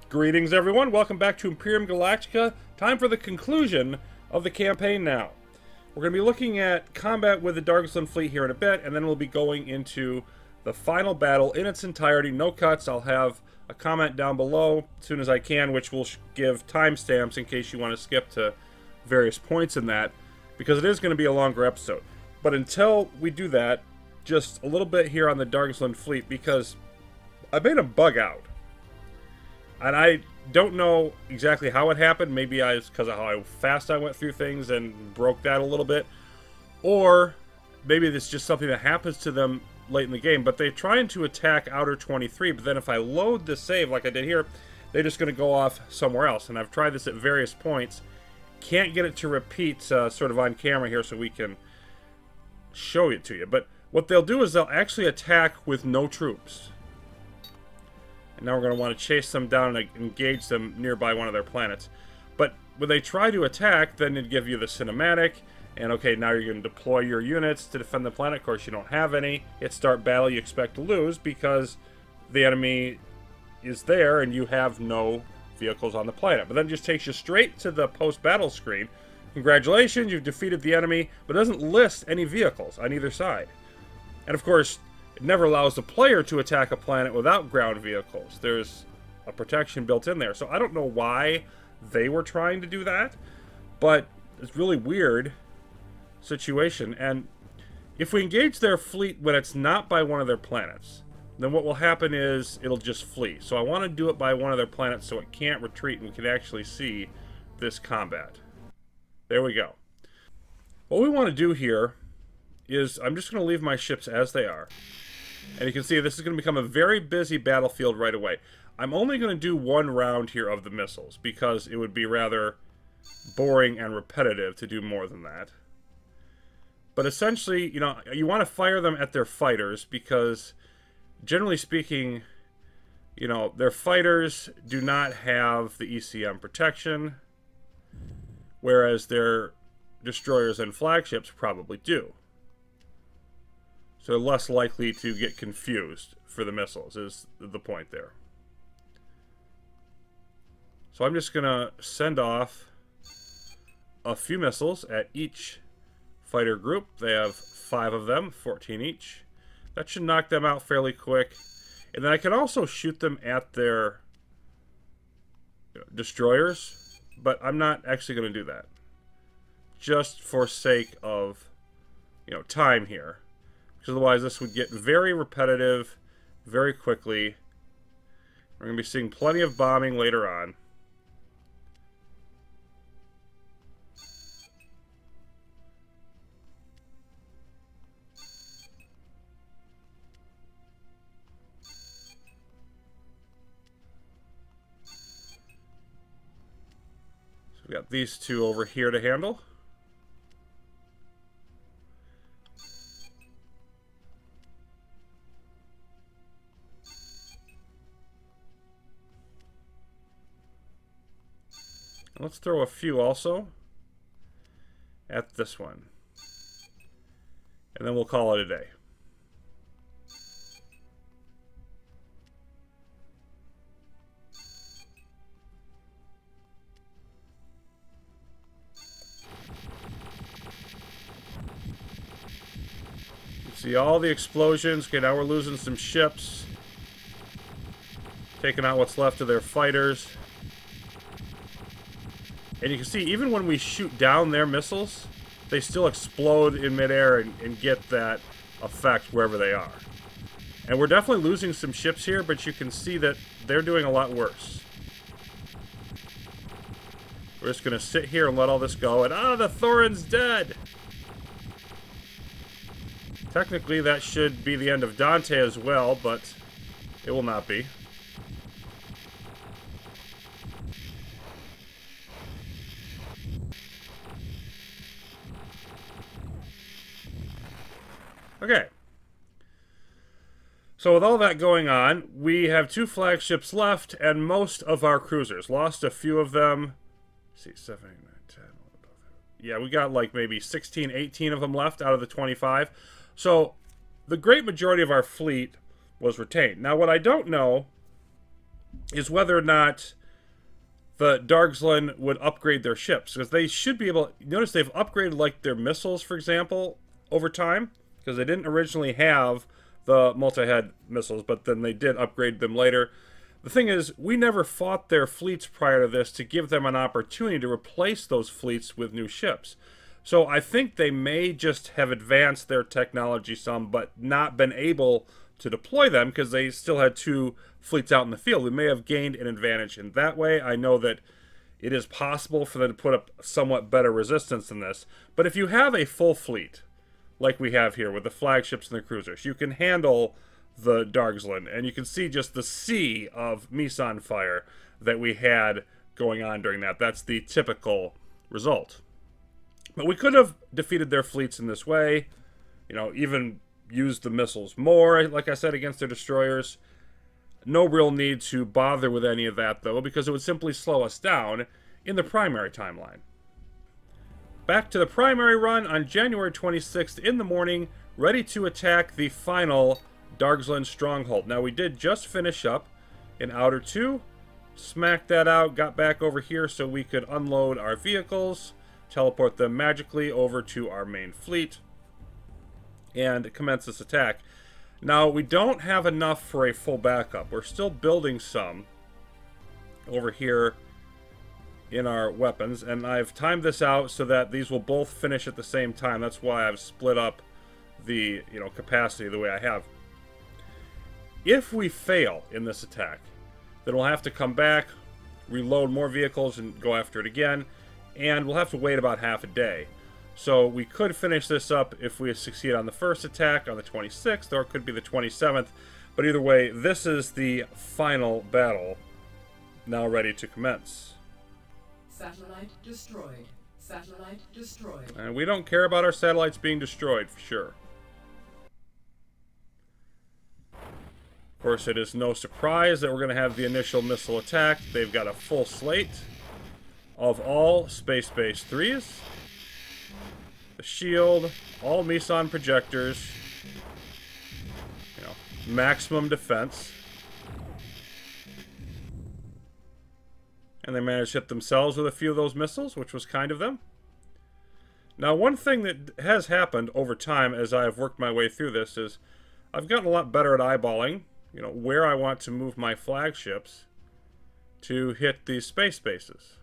Greetings, everyone. Welcome back to Imperium Galactica. Time for the conclusion of the campaign now. We're going to be looking at combat with the Dargislan fleet here in a bit, and then we'll be going into the final battle in its entirety. No cuts. I'll have a comment down below as soon as I can, which will give timestamps in case you want to skip to various points in that, because it is going to be a longer episode. But until we do that, just a little bit here on the Dargislan fleet, because I made them bug out. And I don't know exactly how it happened. Maybe it's because of how fast I went through things and broke that a little bit. Or maybe it's just something that happens to them late in the game. But they're trying to attack Outer 23. But then if I load the save like I did here, they're just going to go off somewhere else. And I've tried this at various points. Can't get it to repeat sort of on camera here so we can show it to you. But what they'll do is they'll actually attack with no troops. And now we're going to want to chase them down and engage them nearby one of their planets. But when they try to attack, then it'd give you the cinematic. And okay, now you're going to deploy your units to defend the planet. Of course, you don't have any. Hit start battle, you expect to lose because the enemy is there and you have no vehicles on the planet. But then it just takes you straight to the post-battle screen. Congratulations, you've defeated the enemy, but it doesn't list any vehicles on either side. And of course, it never allows the player to attack a planet without ground vehicles. There's a protection built in there. So I don't know why they were trying to do that, but it's a really weird situation. And if we engage their fleet when it's not by one of their planets, then what will happen is it'll just flee. So I want to do it by one of their planets so it can't retreat and we can actually see this combat. There we go. What we want to do here is I'm just going to leave my ships as they are. And you can see this is going to become a very busy battlefield right away. I'm only going to do one round here of the missiles because it would be rather boring and repetitive to do more than that. But essentially, you know, you want to fire them at their fighters because generally speaking, you know, their fighters do not have the ECM protection, whereas their destroyers and flagships probably do. So they're less likely to get confused for the missiles, is the point there. So I'm just going to send off a few missiles at each fighter group. They have 5 of them, 14 each. That should knock them out fairly quick. And then I can also shoot them at their destroyers, but I'm not actually going to do that. Just for sake of, you know, time here. Because otherwise this would get very repetitive very quickly. We're going to be seeing plenty of bombing later on. So we got these two over here to handle. Let's throw a few also at this one. And then we'll call it a day. You see all the explosions. Okay, now we're losing some ships. Taking out what's left of their fighters. And you can see, even when we shoot down their missiles, they still explode in midair and get that effect wherever they are. And we're definitely losing some ships here, but you can see that they're doing a lot worse. We're just going to sit here and let all this go. And, the Thorin's dead! Technically, that should be the end of Dante as well, but it will not be. Okay, so with all that going on, we have 2 flagships left and most of our cruisers. Lost a few of them. Let's see, 7, 8, 9, 10. Yeah, we got like maybe 16, 18 of them left out of the 25. So the great majority of our fleet was retained. Now, what I don't know is whether or not the Dargzlin would upgrade their ships, because they should be able. Notice they've upgraded like their missiles, for example, over time, because they didn't originally have the multi-head missiles, but then they did upgrade them later. The thing is, we never fought their fleets prior to this to give them an opportunity to replace those fleets with new ships. So I think they may just have advanced their technology some, but not been able to deploy them because they still had two fleets out in the field. We may have gained an advantage in that way. I know that it is possible for them to put up somewhat better resistance than this. But if you have a full fleet, like we have here with the flagships and the cruisers, you can handle the Dargzlin, and you can see just the sea of Meson fire that we had going on during that. That's the typical result. But we could have defeated their fleets in this way, you know, even used the missiles more, like I said, against their destroyers. No real need to bother with any of that, though, because it would simply slow us down in the primary timeline. Back to the primary run on January 26th in the morning, ready to attack the final Dargzlin stronghold. Now, we did just finish up in Outer 2, smacked that out, got back over here so we could unload our vehicles, teleport them magically over to our main fleet, and commence this attack. Now, we don't have enough for a full backup. We're still building some over here in our weapons, and I've timed this out so that these will both finish at the same time. That's why I've split up the, you know, capacity the way I have. If we fail in this attack, then we'll have to come back, reload more vehicles, and go after it again, and we'll have to wait about half a day. So we could finish this up if we succeed on the first attack on the 26th, or it could be the 27th. But either way, this is the final battle, now ready to commence. Satellite destroyed. Satellite destroyed. And we don't care about our satellites being destroyed, for sure. Of course, it is no surprise that we're going to have the initial missile attack. They've got a full slate of all space-based 3s. The shield, all Meson projectors, you know, maximum defense. And they managed to hit themselves with a few of those missiles, which was kind of them. Now, one thing that has happened over time as I have worked my way through this is I've gotten a lot better at eyeballing, you know, where I want to move my flagships to hit these space bases.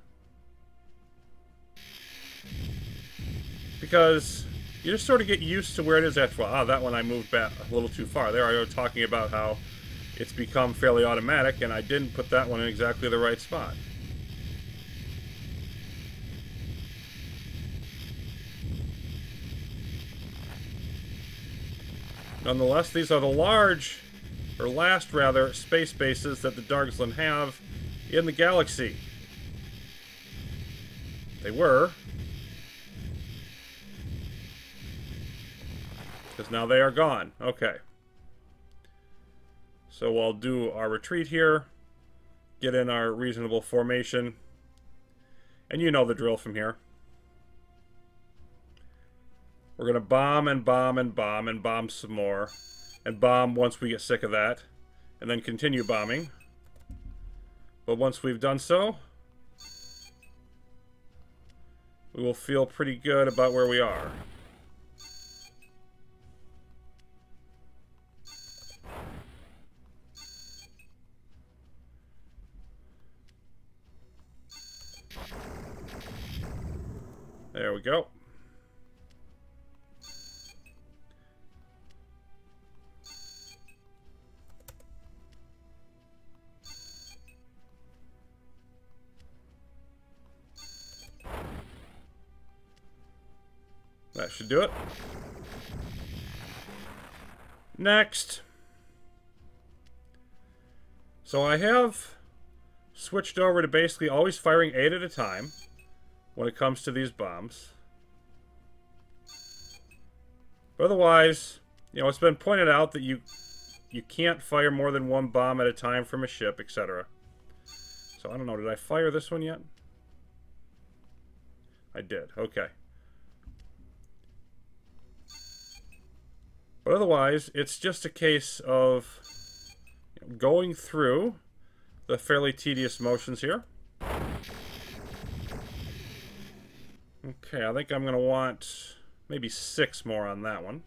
Because you just sort of get used to where it is after a while. Ah, that one I moved back a little too far. There I was talking about how it's become fairly automatic, and I didn't put that one in exactly the right spot. Nonetheless, these are the last space bases that the Dargzlin have in the galaxy. They were. Because now they are gone. Okay. So we'll do our retreat here. Get in our reasonable formation. And you know the drill from here. We're going to bomb and bomb and bomb and bomb some more. And bomb once we get sick of that. And then continue bombing. But once we've done so, we will feel pretty good about where we are. There we go. That should do it. Next. So I have switched over to basically always firing 8 at a time when it comes to these bombs. But otherwise, you know, it's been pointed out that you can't fire more than 1 bomb at a time from a ship, etc. So I don't know, did I fire this one yet? I did, okay. But otherwise, it's just a case of going through the fairly tedious motions here. Okay, I think I'm going to want maybe 6 more on that one.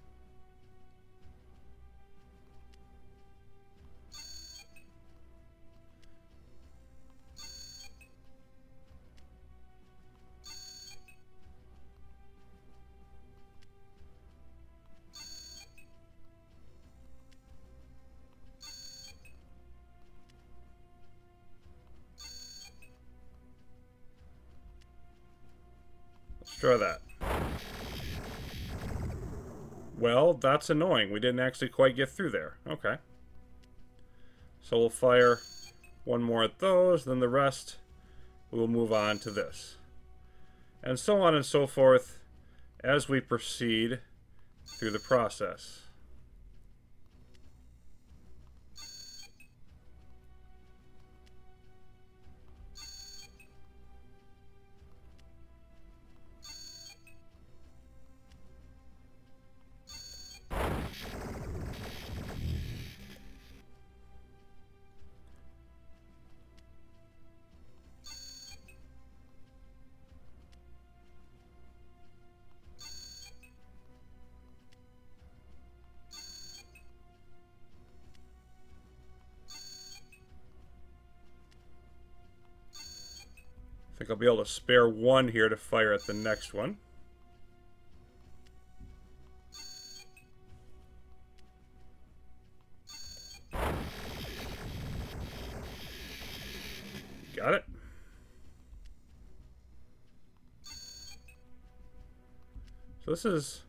Let's try that. Well, that's annoying. We didn't actually quite get through there. Okay. So we'll fire one more at those, then the rest we'll move on to this. And so on and so forth as we proceed through the process. I think I'll be able to spare one here to fire at the next one. Got it. So this is...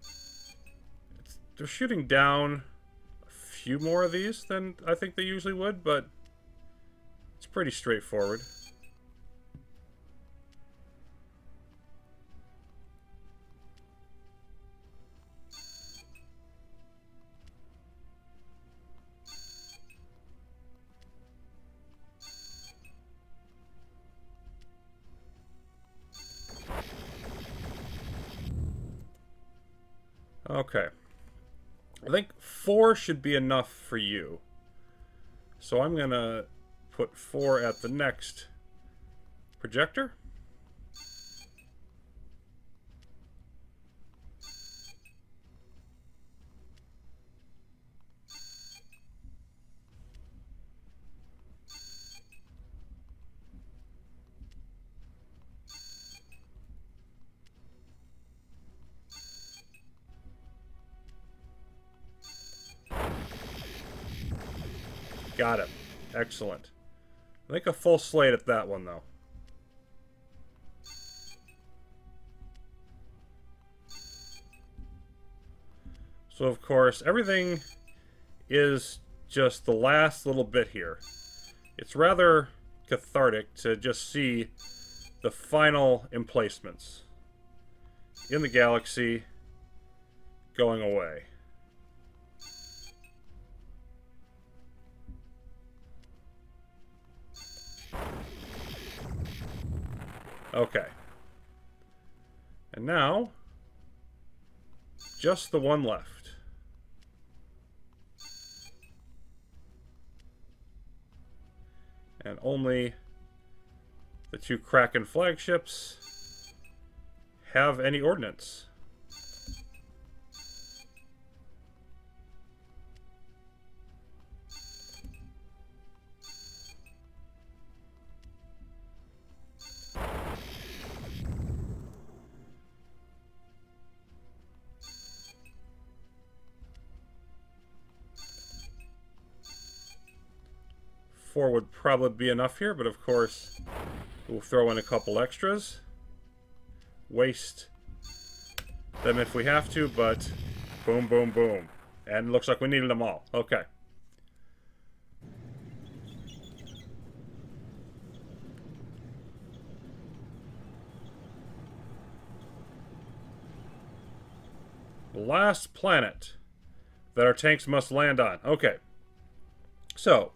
they're shooting down a few more of these than I think they usually would, but it's pretty straightforward. Okay. I think 4 should be enough for you. So I'm going to put 4 at the next projector. Got it. Excellent. I think a full slate at that one, though. So, of course, everything is just the last little bit here. It's rather cathartic to just see the final emplacements in the galaxy going away. Okay. And now, just the one left. And only the 2 Kraken flagships have any ordnance. Four would probably be enough here, but of course we'll throw in a couple extras. Waste them if we have to, but boom, boom, boom. And it looks like we needed them all. Okay. Last planet that our tanks must land on. Okay. So,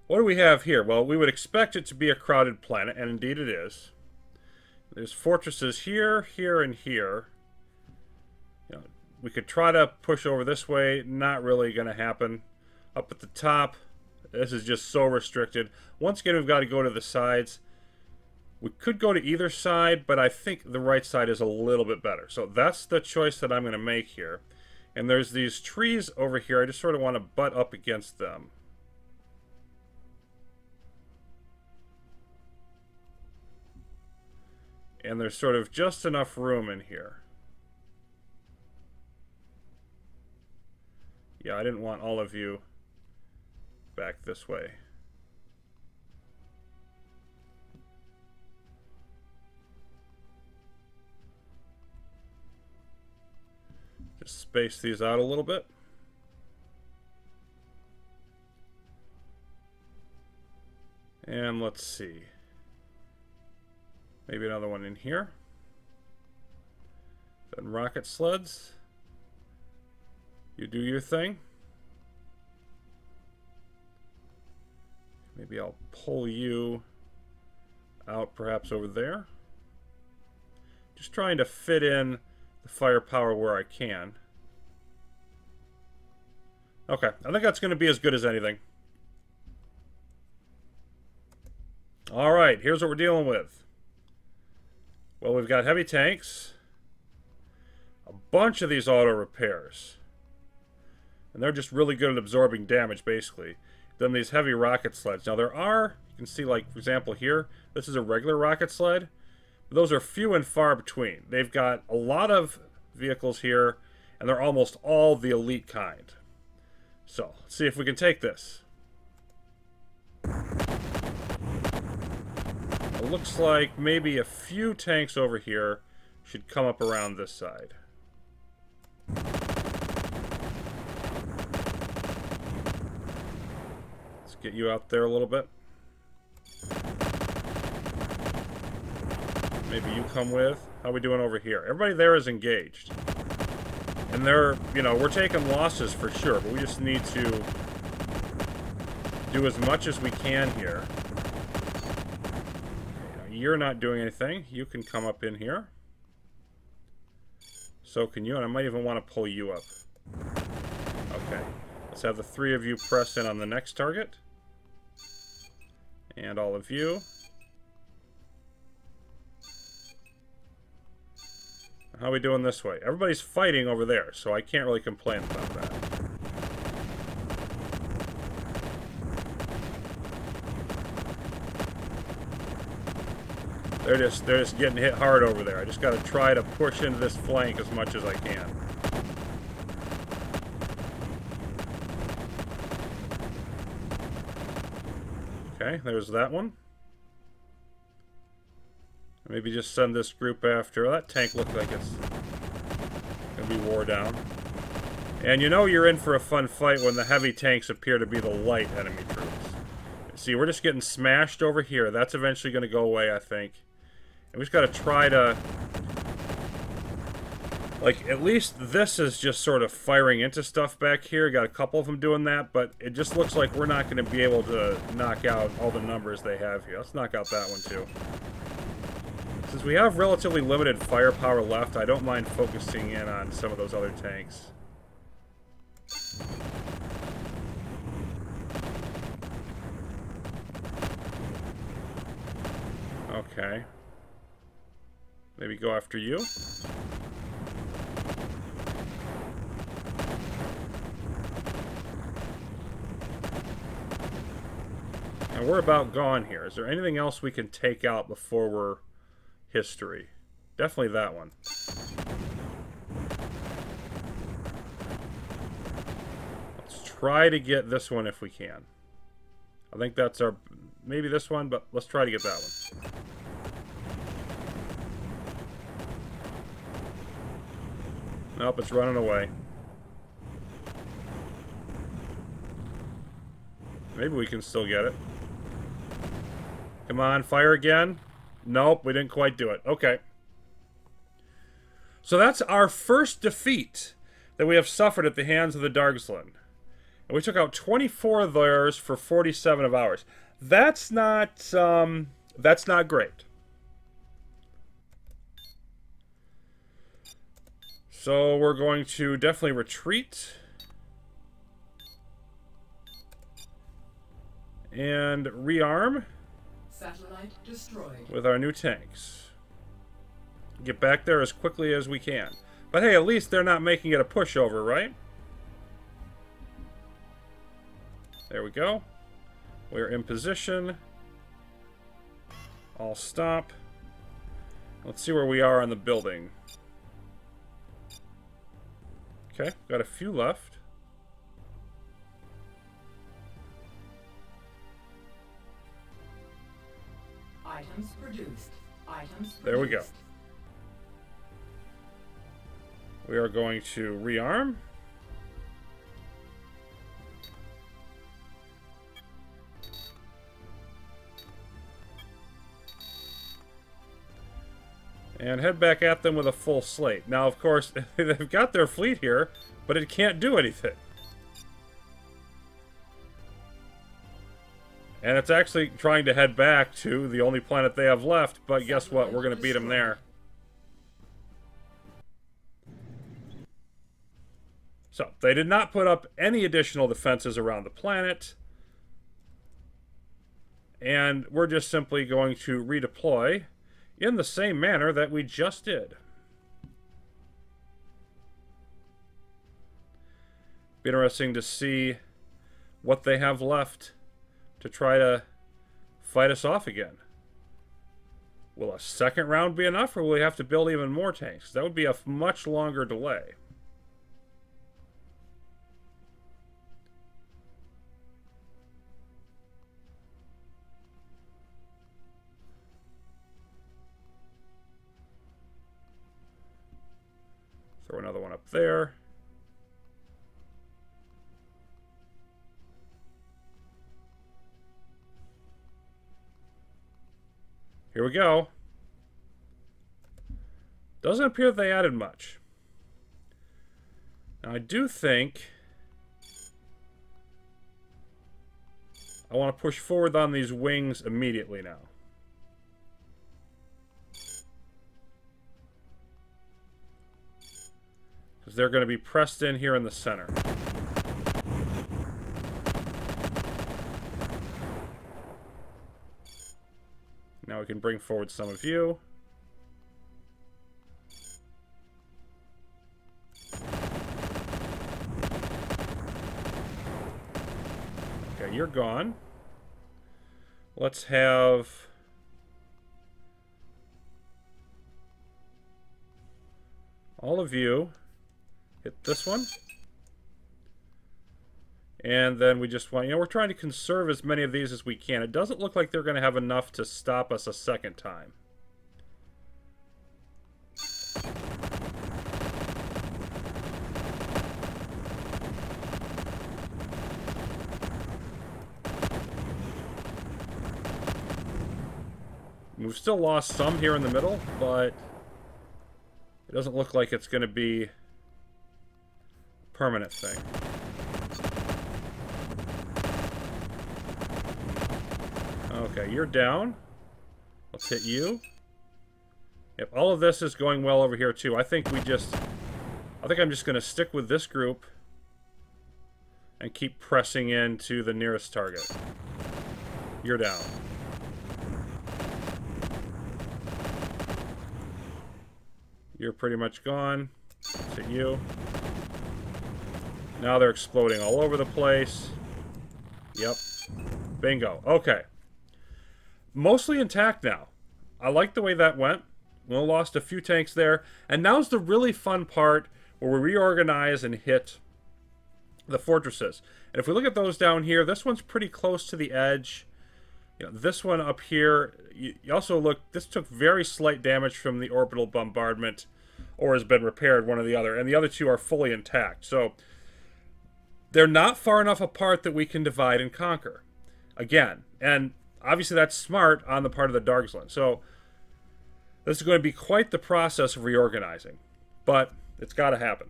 what do we have here? Well, we would expect it to be a crowded planet, and indeed it is. There's fortresses here, here, and here. You know, we could try to push over this way. Not really going to happen. Up at the top, This is just so restricted. Once again, we've got to go to the sides. We could go to either side, but I think the right side is a little bit better. So that's the choice that I'm going to make here. And there's these trees over here. I just sort of want to butt up against them. And there's sort of just enough room in here. Yeah, I didn't want all of you back this way. Just space these out a little bit. And let's see. Maybe another one in here. Then rocket sleds. You do your thing. Maybe I'll pull you out perhaps over there. Just trying to fit in the firepower where I can. Okay, I think that's going to be as good as anything. Alright, here's what we're dealing with. Well, we've got heavy tanks. A bunch of these auto repairs. And they're just really good at absorbing damage, basically. Then these heavy rocket sleds. Now there are, you can see, like, for example here, this is a regular rocket sled. Those are few and far between. They've got a lot of vehicles here, and they're almost all the elite kind. So, let's see if we can take this. It looks like maybe a few tanks over here should come up around this side. Let's get you out there a little bit. Maybe you come with. How are we doing over here? Everybody there is engaged. And they're, you know, we're taking losses for sure, but we just need to do as much as we can here. You're not doing anything. You can come up in here. So can you, and I might even want to pull you up. Okay. Let's have the three of you press in on the next target. And all of you. How are we doing this way? Everybody's fighting over there, so I can't really complain about that. They're just getting hit hard over there. I just got to try to push into this flank as much as I can. Okay, there's that one. Maybe just send this group after. That tank looks like it's going to be wore down. And you know you're in for a fun fight when the heavy tanks appear to be the light enemy troops. See, we're just getting smashed over here. That's eventually going to go away, I think. And we just got to try to... Like, at least this is just sort of firing into stuff back here. Got a couple of them doing that, but it just looks like we're not going to be able to knock out all the numbers they have here. Let's knock out that one, too. Since we have relatively limited firepower left, I don't mind focusing in on some of those other tanks. Okay. Maybe go after you. And we're about gone here. Is there anything else we can take out before we're history? Definitely that one. Let's try to get this one if we can. I think that's our... Maybe this one, but let's try to get that one. Nope, it's running away. Maybe we can still get it. Come on, fire again. Nope, we didn't quite do it. Okay. So that's our first defeat that we have suffered at the hands of the Dargsland. And we took out 24 of theirs for 47 of ours. That's not great. So we're going to definitely retreat. And rearm. Satellite destroyed. With our new tanks. Get back there as quickly as we can. But hey, at least they're not making it a pushover, right? There we go. We're in position. I'll stop. Let's see where we are on the building. Okay, got a few left. Items produced. Items produced. There we go. We are going to rearm. And head back at them with a full slate. Now, of course, they've got their fleet here, but it can't do anything. And it's actually trying to head back to the only planet they have left, but guess what? We're going to beat them there. So, they did not put up any additional defenses around the planet. And we're just simply going to redeploy in the same manner that we just did. Be interesting to see what they have left to try to fight us off again. Will a second round be enough, or will we have to build even more tanks? That would be a much longer delay. Throw another one up there. Here we go. Doesn't appear they added much. Now, I do think I want to push forward on these wings immediately now. Because they're going to be pressed in here in the center. Now we can bring forward some of you. Okay, you're gone. Let's have all of you hit this one. And then we just want, we're trying to conserve as many of these as we can. It doesn't look like they're going to have enough to stop us a second time. We've still lost some here in the middle, but it doesn't look like it's going to be a permanent thing. Okay, you're down. Let's hit you. Yep, all of this is going well over here too. I think I'm just going to stick with this group and keep pressing into the nearest target. You're down. You're pretty much gone. Let's hit you. Now they're exploding all over the place. Yep. Bingo. Okay. Mostly intact now. I like the way that went. We only lost a few tanks there. And now's the really fun part where we reorganize and hit the fortresses. And if we look at those down here, this one's pretty close to the edge. This one up here, you also look, this took very slight damage from the orbital bombardment or has been repaired, one or the other. And the other two are fully intact. So they're not far enough apart that we can divide and conquer. Again, and obviously that's smart on the part of the Dargsland. So this is going to be quite the process of reorganizing. But it's got to happen.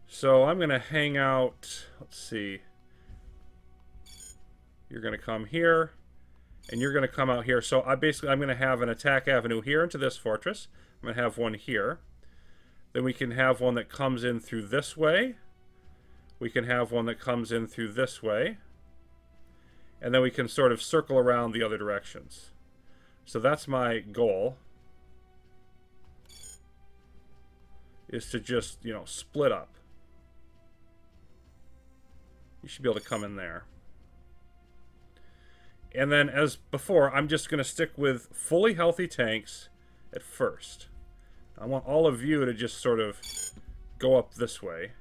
So I'm going to hang out, let's see. You're going to come here, and you're going to come out here. So I'm going to have an attack avenue here into this fortress. I'm going to have one here. Then we can have one that comes in through this way, we can have one that comes in through this way. And then we can sort of circle around the other directions. So that's my goal. Is to just, you know, split up. You should be able to come in there. And then, as before, I'm just going to stick with fully healthy tanks at first. I want all of you to just sort of go up this way.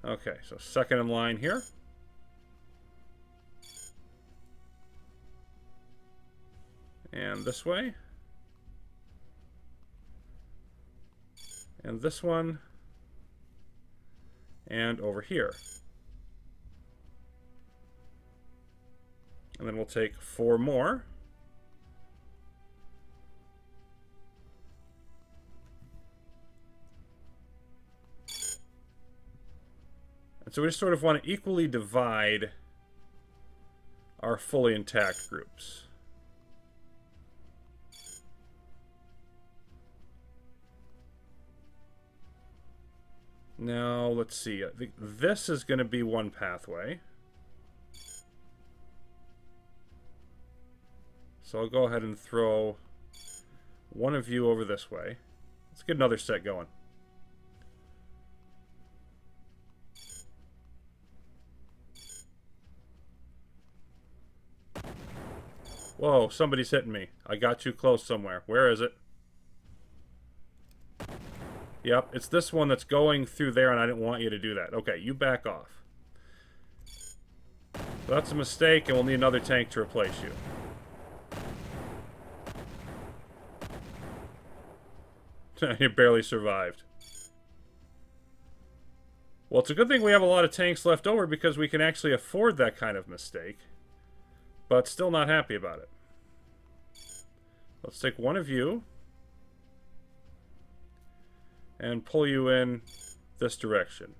Okay, so second in line here. And this way. And this one. And over here. And then we'll take 4 more. And so we just sort of want to equally divide our fully intact groups. Now, let's see. I think this is going to be one pathway. So I'll go ahead and throw one of you over this way. Let's get another set going. Whoa, somebody's hitting me. I got too close somewhere. Where is it? Yep, it's this one that's going through there, and I didn't want you to do that. Okay, you back off. So that's a mistake, and we'll need another tank to replace you. You barely survived. Well, it's a good thing we have a lot of tanks left over because we can actually afford that kind of mistake. But still not happy about it. Let's take one of you and pull you in this direction.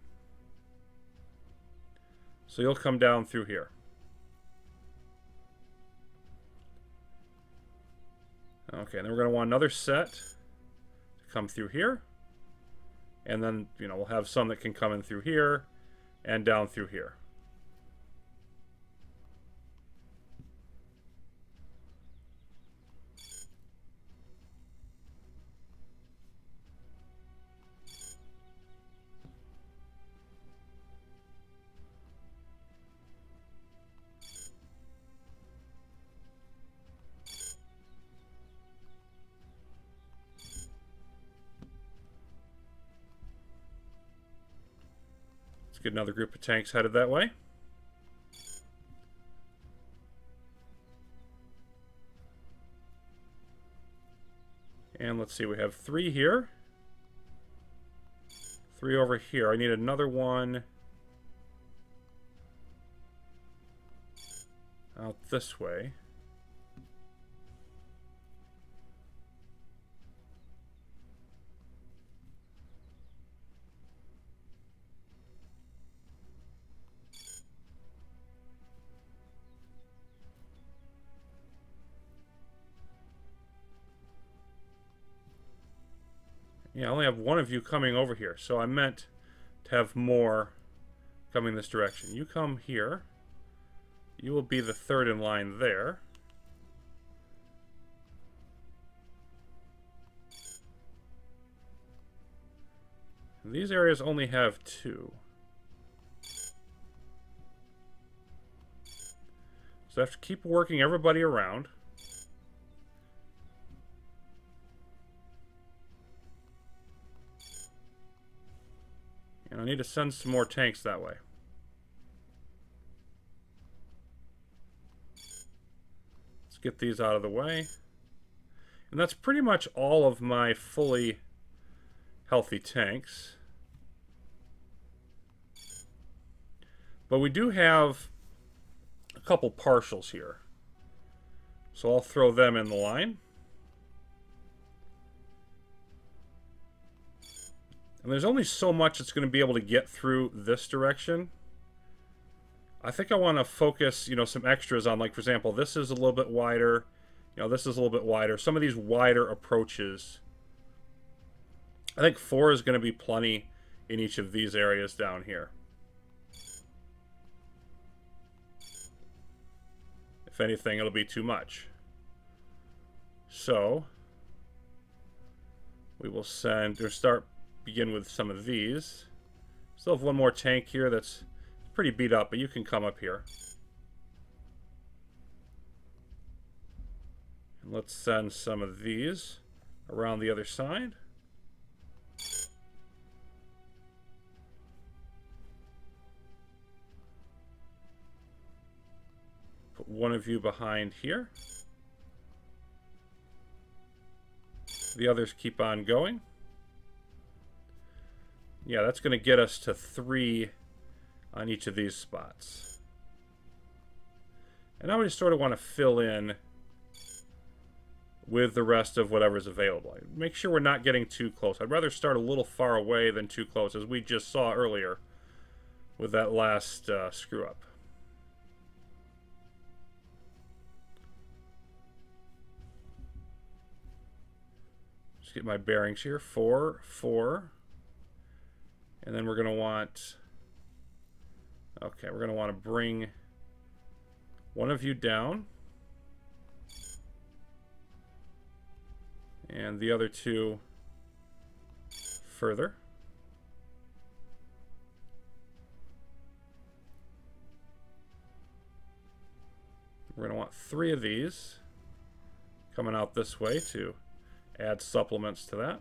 So you'll come down through here. Okay, and then we're going to want another set to come through here. And then, you know, we'll have some that can come in through here and down through here. Let's get another group of tanks headed that way. And let's see, we have 3 here. 3 over here. I need another one out this way. Yeah, I only have one of you coming over here, so I meant to have more coming this direction. You come here. You will be the 3rd in line there. And these areas only have 2. So I have to keep working everybody around. And I need to send some more tanks that way. Let's get these out of the way. And that's pretty much all of my fully healthy tanks. But we do have a couple partials here. So I'll throw them in the line. And there's only so much that's going to be able to get through this direction. I think I want to focus, you know, some extras on, like, for example, this is a little bit wider. You know, this is a little bit wider. Some of these wider approaches. I think 4 is going to be plenty in each of these areas down here. If anything, it'll be too much. So we will send, or begin with some of these. Still have one more tank here that's pretty beat up, but you can come up here. And let's send some of these around the other side. Put one of you behind here. The others keep on going. Yeah, that's going to get us to 3 on each of these spots. And now we just sort of want to fill in with the rest of whatever's available. Make sure we're not getting too close. I'd rather start a little far away than too close, as we just saw earlier with that last screw-up. Just get my bearings here. 4, 4. And then we're going to want... Okay, we're going to want to bring one of you down. And the other 2 further. We're going to want 3 of these coming out this way to add supplements to that.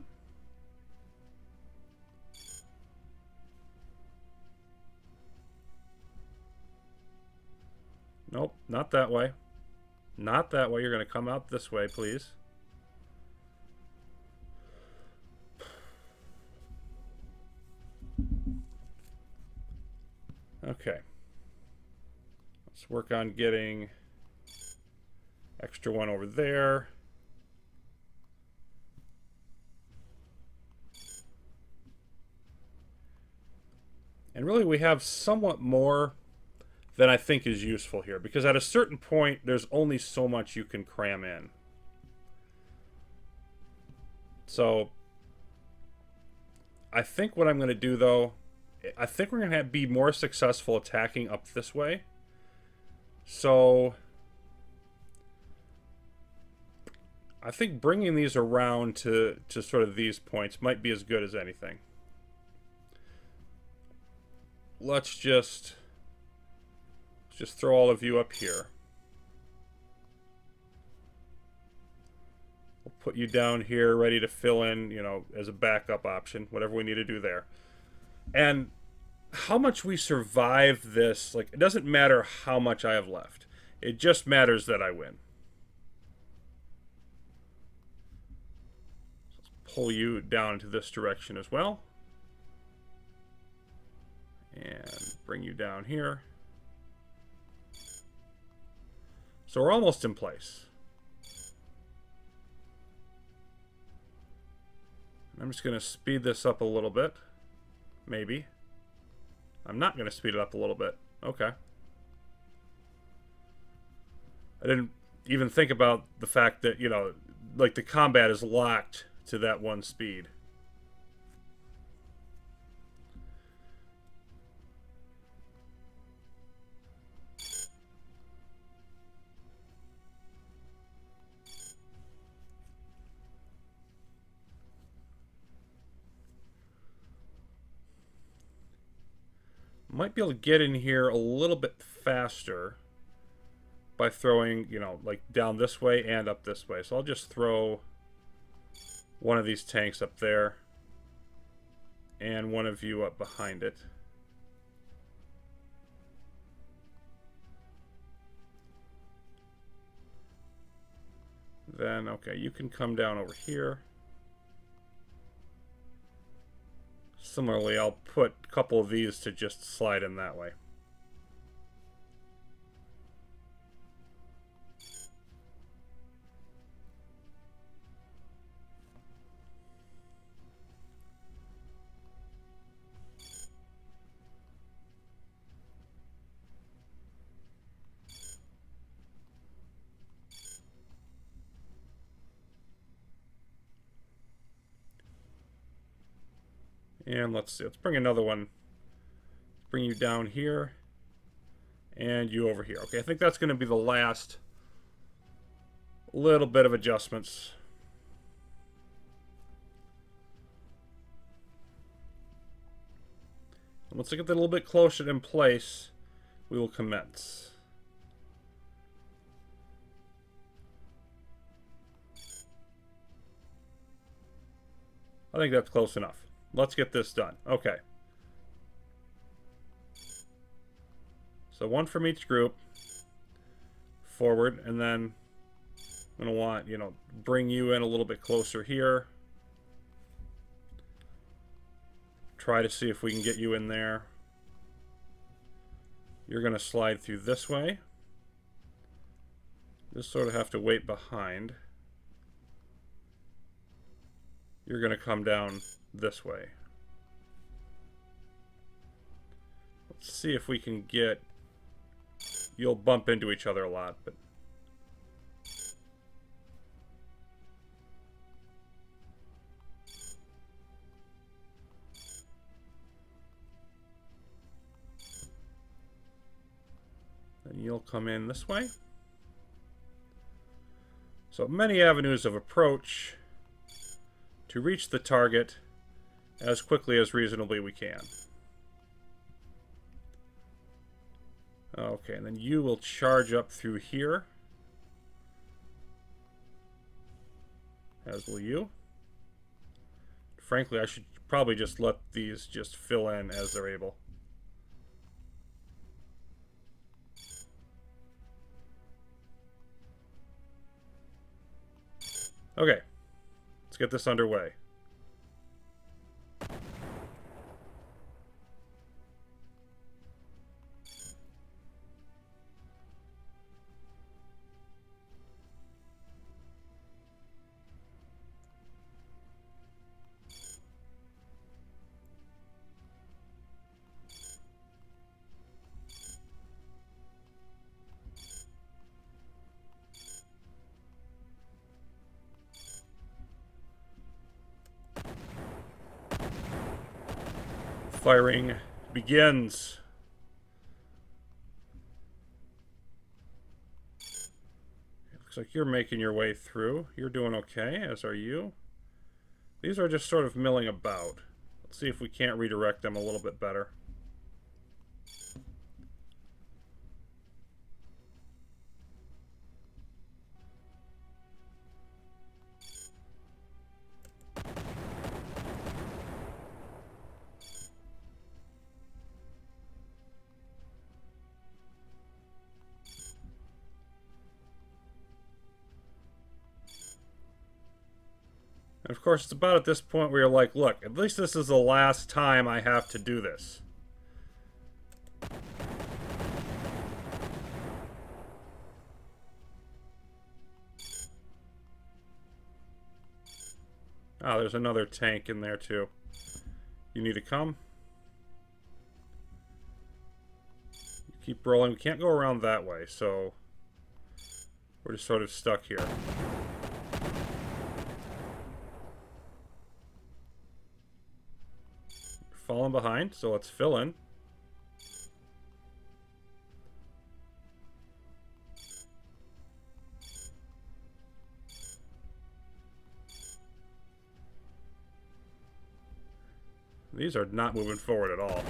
Nope, not that way. Not that way. You're going to come out this way, please. Okay. Let's work on getting extra one over there. And really we have somewhat more than I think is useful here, because at a certain point there's only so much you can cram in. So I think what I'm going to do, though, I think we're going to be more successful attacking up this way. So I think bringing these around to sort of these points might be as good as anything. Let's just throw all of you up here. We'll put you down here ready to fill in, you know, as a backup option, whatever we need to do there. And how much we survive this, like, it doesn't matter how much I have left. It just matters that I win. Let's pull you down into this direction as well. And bring you down here. So we're almost in place. I'm just going to speed this up a little bit. Maybe. I'm not going to speed it up a little bit. Okay. I didn't even think about the fact that, you know, like the combat is locked to that one speed. Might be able to get in here a little bit faster by throwing, you know, like down this way and up this way. So I'll just throw one of these tanks up there and one of you up behind it. Then, okay, you can come down over here. Similarly, I'll put a couple of these to just slide in that way. And let's see. Let's bring another one. Bring you down here. And you over here. Okay, I think that's going to be the last little bit of adjustments. And once I get that a little bit closer in place, we will commence. I think that's close enough. Let's get this done. Okay. So one from each group. Forward. And then I'm going to want, you know, bring you in a little bit closer here. Try to see if we can get you in there. You're going to slide through this way. Just sort of have to wait behind. You're going to come down this way. Let's see if we can get... You'll bump into each other a lot, but... Then you'll come in this way. So many avenues of approach to reach the target as quickly as reasonably we can. Okay, and then you will charge up through here. As will you. Frankly, I should probably just let these just fill in as they're able. Okay, let's get this underway. Firing begins. It looks like you're making your way through. You're doing okay, as are you. These are just sort of milling about. Let's see if we can't redirect them a little bit better. And of course, it's about at this point where you're like, look, at least this is the last time I have to do this. Ah, there's another tank in there too. You need to come. You keep rolling. We can't go around that way, so we're just sort of stuck here. Falling behind, so let's fill in. These are not moving forward at all.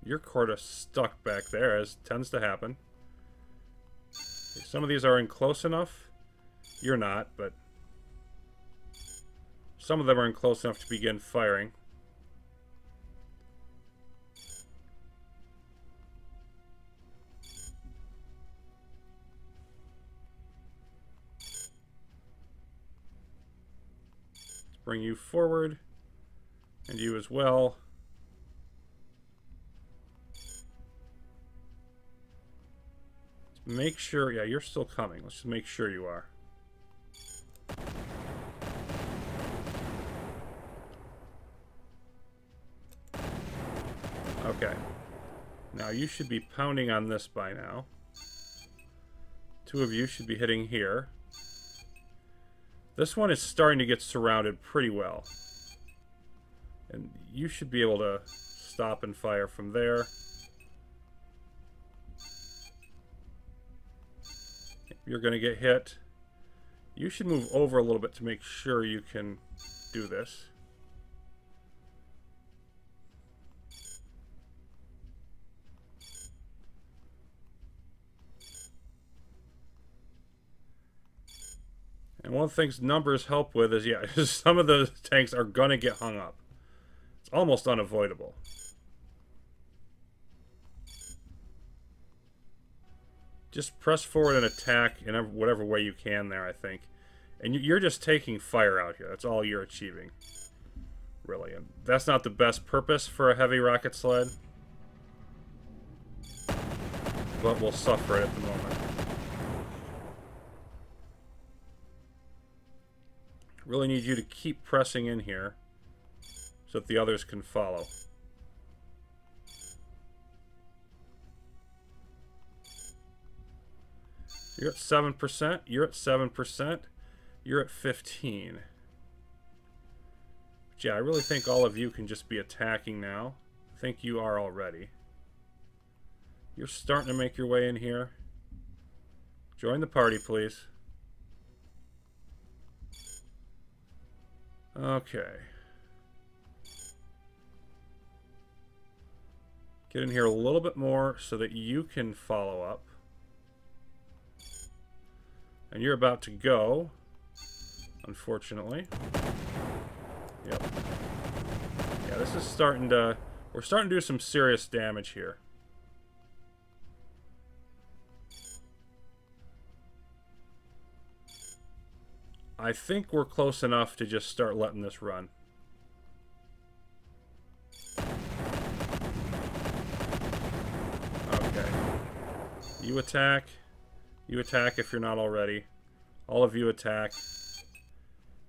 You're sort of stuck back there, as tends to happen. Some of these are in close enough. You're not, but... some of them are in close enough to begin firing. Let's bring you forward. And you as well. Let's make sure... yeah, you're still coming. Let's just make sure you are. Okay. Now you should be pounding on this by now. Two of you should be hitting here. This one is starting to get surrounded pretty well. And you should be able to stop and fire from there. If you're going to get hit, you should move over a little bit to make sure you can do this. And one of the things numbers help with is, yeah, some of the tanks are going to get hung up. It's almost unavoidable. Just press forward and attack in whatever way you can there, I think. And you're just taking fire out here. That's all you're achieving. Really. And that's not the best purpose for a heavy rocket sled. But we'll suffer it at the moment. Really need you to keep pressing in here so that the others can follow. You're at 7%. You're at 7%. You're at 15%. But yeah, I really think all of you can just be attacking now. I think you are already. You're starting to make your way in here. Join the party, please. Okay. Get in here a little bit more so that you can follow up. And you're about to go, unfortunately. Yep. Yeah, this is starting to... We're starting to do some serious damage here. I think we're close enough to just start letting this run. Okay. You attack. You attack if you're not already. All of you attack.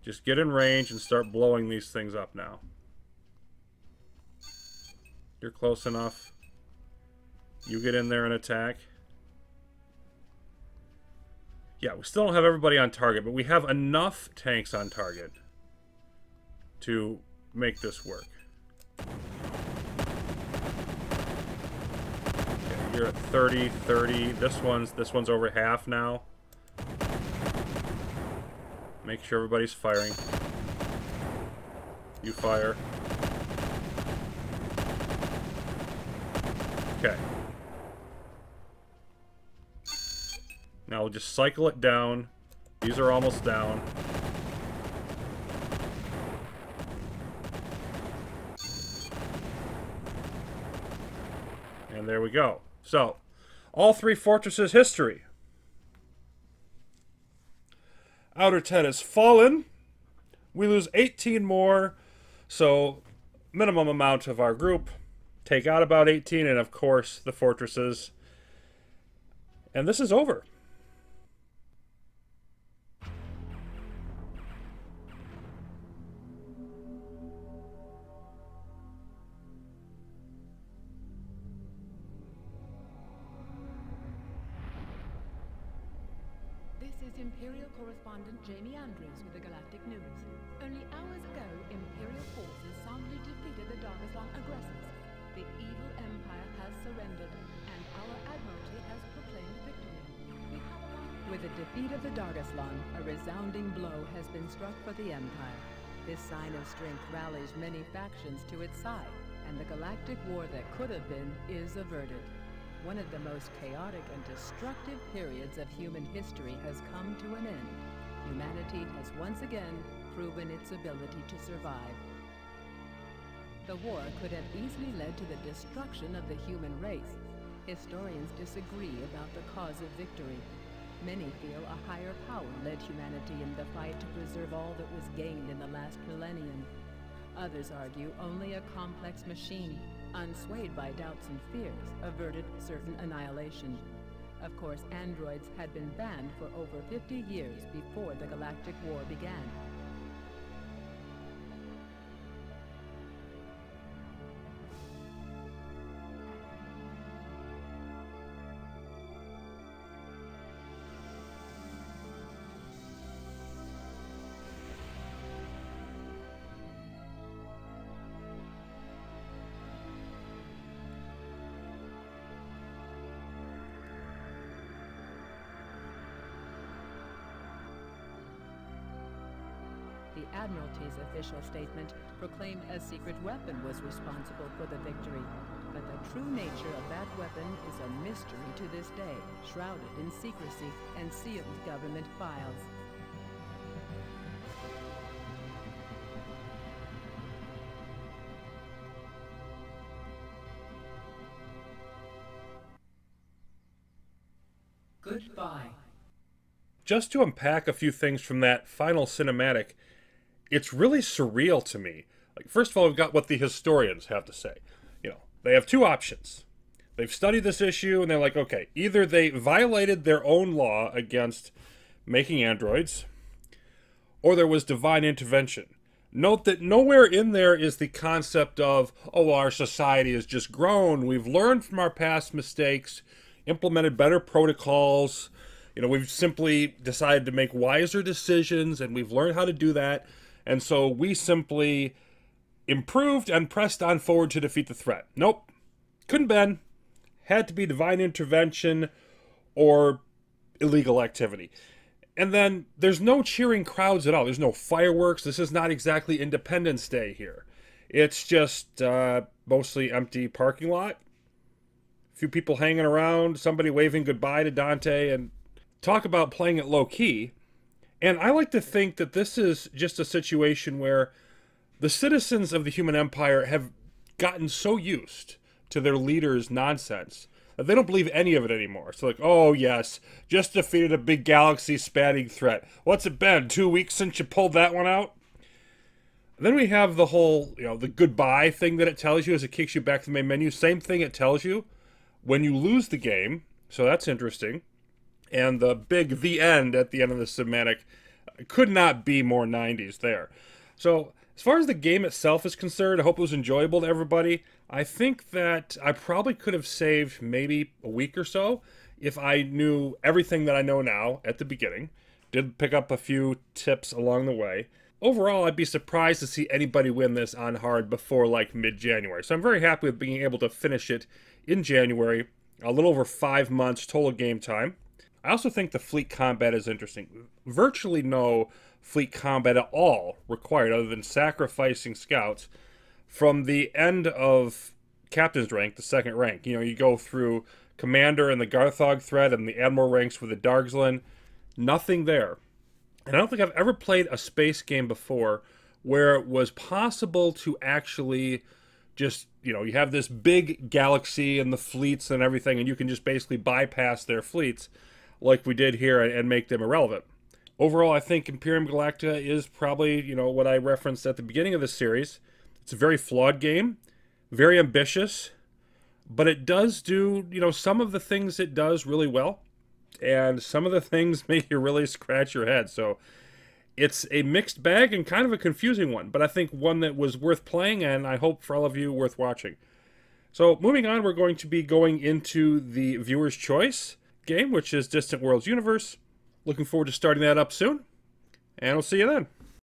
Just get in range and start blowing these things up now. You're close enough. You get in there and attack. Yeah, we still don't have everybody on target, but we have enough tanks on target to make this work. Okay, you're at 30, 30. This one's over half now. Make sure everybody's firing. You fire. Okay. Now we'll just cycle it down. These are almost down. And there we go. So, all three fortresses history. Outer 10 has fallen. We lose 18 more. So, minimum amount of our group. Take out about 18, and of course, the fortresses. And this is over. Imperial correspondent Jamie Andrews with the Galactic News. Only hours ago, Imperial forces soundly defeated the Darkaslan aggressors. The evil Empire has surrendered, and our Admiralty has proclaimed victory. With the defeat of the Darkaslan, a resounding blow has been struck for the Empire. This sign of strength rallies many factions to its side, and the galactic war that could have been is averted. One of the most chaotic and destructive periods of human history has come to an end. Humanity has once again proven its ability to survive. The war could have easily led to the destruction of the human race. Historians disagree about the cause of victory. Many feel a higher power led humanity in the fight to preserve all that was gained in the last millennium. Others argue only a complex machine, unswayed by doubts and fears, averted certain annihilation. Of course, androids had been banned for over 50 years before the Galactic War began. Admiralty's official statement proclaimed a secret weapon was responsible for the victory. But the true nature of that weapon is a mystery to this day, shrouded in secrecy and sealed government files. Goodbye. Just to unpack a few things from that final cinematic, it's really surreal to me. Like, first of all, we've got what the historians have to say. They have two options. They've studied this issue, and they're like, okay, either they violated their own law against making androids, or there was divine intervention. Note that nowhere in there is the concept of, oh, our society has just grown, we've learned from our past mistakes, implemented better protocols, we've simply decided to make wiser decisions, and we've learned how to do that, and so we simply improved and pressed on forward to defeat the threat. Nope. Couldn't been. Had to be divine intervention or illegal activity. And then there's no cheering crowds at all. There's no fireworks. This is not exactly Independence Day here. It's just mostly empty parking lot. A few people hanging around, somebody waving goodbye to Dante, and talk about playing it low-key. And I like to think that this is just a situation where the citizens of the human empire have gotten so used to their leaders' nonsense that they don't believe any of it anymore. So like, oh yes, just defeated a big galaxy-spanning threat. What's it been, 2 weeks since you pulled that one out? And then we have the whole, the goodbye thing that it tells you as it kicks you back to the main menu. Same thing it tells you when you lose the game. So that's interesting. And the end at the end of the cinematic could not be more 90s there. So as far as the game itself is concerned, I hope it was enjoyable to everybody. I think that I probably could have saved maybe a week or so if I knew everything that I know now at the beginning. Did pick up a few tips along the way. Overall, I'd be surprised to see anybody win this on hard before like mid-January. So I'm very happy with being able to finish it in January. A little over 5 months total game time. I also think the fleet combat is interesting. Virtually no fleet combat at all required other than sacrificing scouts. From the end of captain's rank, the second rank, you go through commander and the Garthog threat and the admiral ranks with the Dargzlan. Nothing there. And I don't think I've ever played a space game before where it was possible to actually just, you have this big galaxy and the fleets and everything, and you can just basically bypass their fleets like we did here and make them irrelevant. Overall, I think Imperium Galactica is probably, what I referenced at the beginning of the series. It's a very flawed game, very ambitious, but it does do, some of the things it does really well, and some of the things make you really scratch your head. So it's a mixed bag and kind of a confusing one, but I think one that was worth playing, and I hope for all of you worth watching. So moving on, we're going to be going into the viewer's choice game, which is Distant Worlds Universe. Looking forward to starting that up soon, and we'll see you then.